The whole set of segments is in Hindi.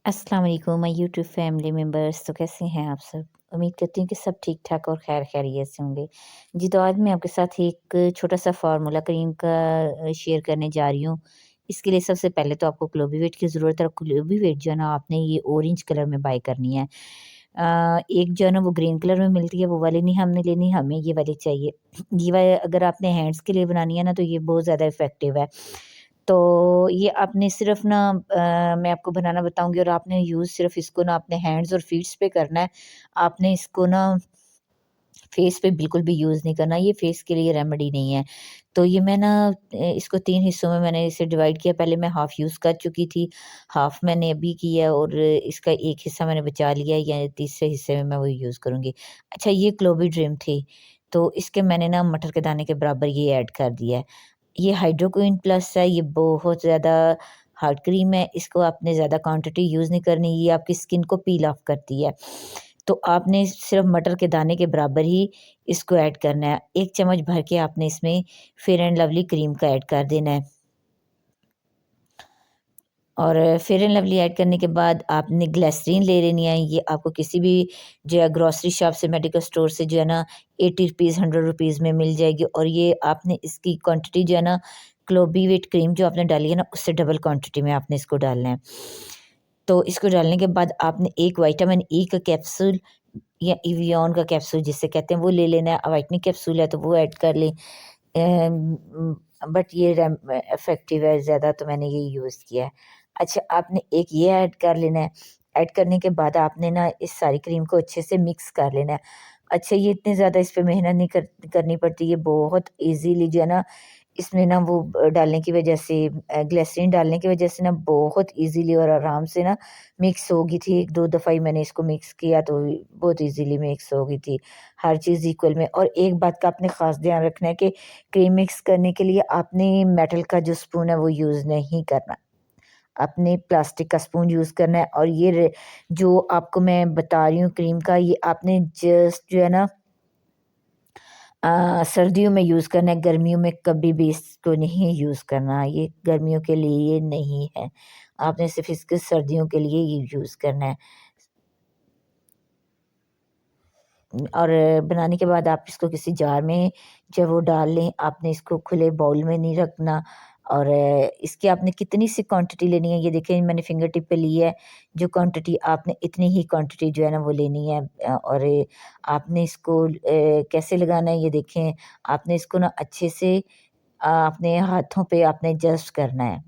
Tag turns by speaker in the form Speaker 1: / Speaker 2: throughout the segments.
Speaker 1: अस्सलाम वालेकुम माय यूट्यूब फैमिली मेंबर्स। तो कैसे हैं आप सब? उम्मीद करती हूँ कि सब ठीक-ठाक और खैर खैरियत से होंगे। जी, तो आज मैं आपके साथ एक छोटा-सा फ़ॉर्मूला क्रीम का शेयर करने जा रही हूँ। इसके लिए सबसे पहले तो आपको क्लोवीवेट की ज़रूरत है और क्लोवीवेट जो है ना आपने ये ऑरेंज कलर में बाय करनी है। एक जो है ना वो ग्रीन कलर में मिलती है, वो वाली नहीं हमने लेनी, हमें ये वाली चाहिए। ये वाली अगर आपने हैंड्स के लिए बनानी है ना तो ये बहुत ज़्यादा इफ़ेक्टिव है। तो ये आपने सिर्फ़ ना मैं आपको बनाना बताऊँगी और आपने यूज़ सिर्फ़ इसको ना अपने हैंड्स और फीट्स पे करना है। आपने इसको ना फेस पे बिल्कुल भी यूज़ नहीं करना, ये फेस के लिए रेमेडी नहीं है। तो ये मैं ना इसको 3 हिस्सों में मैंने इसे डिवाइड किया। पहले मैं हाफ़ यूज़ कर चुकी थी, हाफ़ मैंने अभी किया है और इसका एक हिस्सा मैंने बचा लिया है, या तीसरे हिस्से में मैं वही यूज़ करूँगी। अच्छा, ये क्लोवी ड्रीम थी, तो इसके मैंने ना मटर के दाने के बराबर ये ऐड कर दिया है। ये हाइड्रोक्विन प्लस है, ये बहुत ज़्यादा हार्ड क्रीम है, इसको आपने ज़्यादा क्वांटिटी यूज़ नहीं करनी, ये आपकी स्किन को पील ऑफ करती है। तो आपने सिर्फ़ मटर के दाने के बराबर ही इसको ऐड करना है। 1 चम्मच भर के आपने इसमें फेयर एंड लवली क्रीम का ऐड कर देना है। और फेयर एंड लवली ऐड करने के बाद आपने ग्लिसरीन ले लेनी है। ये आपको किसी भी जो है ग्रोसरी शॉप से, मेडिकल स्टोर से जो है ना 80 रुपीज़, 100 रुपीज़ में मिल जाएगी। और ये आपने इसकी क्वांटिटी जो है ना क्लोवीवेट क्रीम जो आपने डाली है ना उससे डबल क्वांटिटी में आपने इसको डालना है। तो इसको डालने के बाद आपने एक विटामिन ई का कैप्सूल या एवियन का कैप्सूल जिसे कहते हैं वो ले लेना है। व्हाइटनिंग कैप्सूल है तो वो ऐड कर लें। बट ये इफ़ेक्टिव है ज़्यादा, तो मैंने ये यूज़ किया है। अच्छा, आपने एक ये ऐड कर लेना है। ऐड करने के बाद आपने ना इस सारी क्रीम को अच्छे से मिक्स कर लेना है। अच्छा, ये इतनी ज़्यादा इस पे मेहनत नहीं करनी पड़ती, ये बहुत ईज़िली जो है ना इसमें ना वो डालने की वजह से ग्लिसरीन डालने की वजह से ना बहुत ईज़िली और आराम से ना मिक्स हो गई थी। 1-2 दफ़ा ही मैंने इसको मिक्स किया तो बहुत ईज़िली मिक्स हो गई थी, हर चीज़ इक्वल में। और एक बात का आपने ख़ास ध्यान रखना है कि क्रीम मिक्स करने के लिए आपने मेटल का जो स्पून है वो यूज़ नहीं करना। आपने प्लास्टिक का स्पून यूज़ करना है। और ये जो आपको मैं बता रही हूँ क्रीम का, ये आपने जस्ट जो है ना सर्दियों में यूज़ करना है, गर्मियों में कभी भी इसको नहीं यूज़ करना, ये गर्मियों के लिए नहीं है। आपने सिर्फ़ इसको सर्दियों के लिए ही यूज़ करना है। और बनाने के बाद आप इसको किसी जार में जब वो डाल लें, आपने इसको खुले बाउल में नहीं रखना। और इसकी आपने कितनी सी क्वांटिटी लेनी है, ये देखें मैंने फिंगर टिप पे ली है। जो क्वांटिटी आपने इतनी ही क्वांटिटी जो है ना वो लेनी है। और आपने इसको कैसे लगाना है ये देखें। आपने इसको ना अच्छे से अपने हाथों पे आपने जस्ट करना है।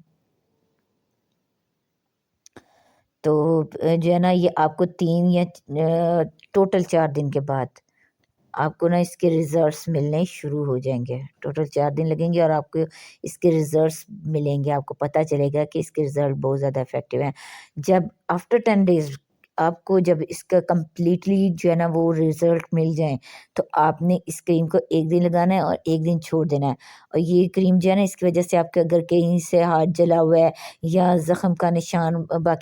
Speaker 1: तो जो है ना ये आपको 3 या टोटल 4 दिन के बाद आपको ना इसके रिज़ल्ट्स मिलने शुरू हो जाएँगे। टोटल 4 दिन लगेंगे और आपको इसके रिज़ल्ट्स मिलेंगे। आपको पता चलेगा कि इसके रिज़ल्ट बहुत ज़्यादा इफ़ेक्टिव हैं। जब आफ्टर 10 डेज़ आपको जब इसका कंप्लीटली जो है ना वो रिज़ल्ट मिल जाएँ, तो आपने इस क्रीम को 1 दिन लगाना है और 1 दिन छोड़ देना है। और ये क्रीम जो है ना इसकी वज़ह से आपके अगर कहीं से हाथ जला हुआ है या ज़ख्म का निशान बाकी